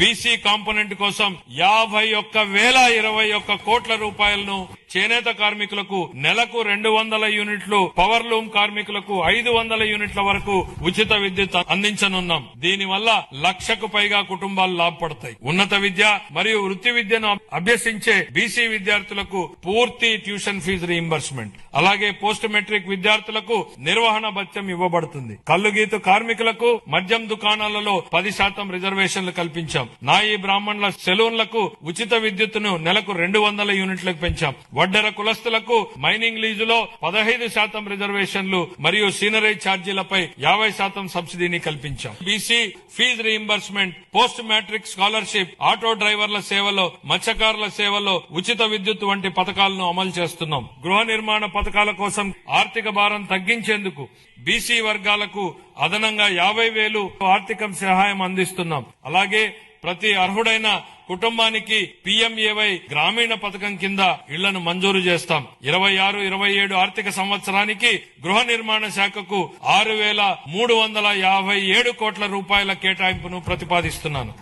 BC component కోసం 51,021 కోట్ల రూపాయలను, చేనేత కార్మికులకు నెలకు 200 యూనిట్లు, పవర్ లూమ్ కార్మికులకు 500 యూనిట్ల వరకు ఉచిత విద్యుత్ అందించనున్నాం. దీనివల్ల 1,00,000కు పైగా కుటుంబాలు లాభపడతాయి. ఉన్నత విద్య మరియు వృత్తి విద్యను అభ్యసించే బీసీ విద్యార్థులకు పూర్తి ట్యూషన్ ఫీజు రీయింబర్స్మెంట్, అలాగే పోస్ట్ మెట్రిక్ విద్యార్థులకు నిర్వహణ భత్యం ఇవ్వబడుతుంది. కల్లుగీతు కార్మికులకు మద్యం దుకాణాలలో 10% రిజర్వేషన్లు కల్పించాం. నాయి బ్రాహ్మణుల సెలూన్లకు ఉచిత విద్యుత్తును నెలకు 200 యూనిట్లకు పెంచాం. వడ్డెర కులస్తులకు మైనింగ్ లీజులో 15% రిజర్వేషన్లు మరియు సీనరేజ్ ఛార్జీలపై 50% సబ్సిడీని కల్పించాం. BC fee reimbursement, post matric scholarship, auto డ్రైవర్ల సేవలో, మత్స్యకారుల సేవలో ఉచిత విద్యుత్ వంటి పథకాలను అమలు చేస్తున్నాం. గృహ నిర్మాణ పథకాల కోసం ఆర్థిక భారం తగ్గించేందుకు బీసీ వర్గాలకు అదనంగా 50,000 ఆర్థిక సహాయం అందిస్తున్నాం. అలాగే ప్రతి అర్హుడైన కుటుంబానికి పీఎంఏవై గ్రామీణ పథకం కింద ఇళ్లను మంజూరు చేస్తాం. 26-27 ఆర్థిక సంవత్సరానికి గృహ నిర్మాణ శాఖకు 6,357 కోట్ల రూపాయల కేటాయింపును ప్రతిపాదిస్తున్నాను.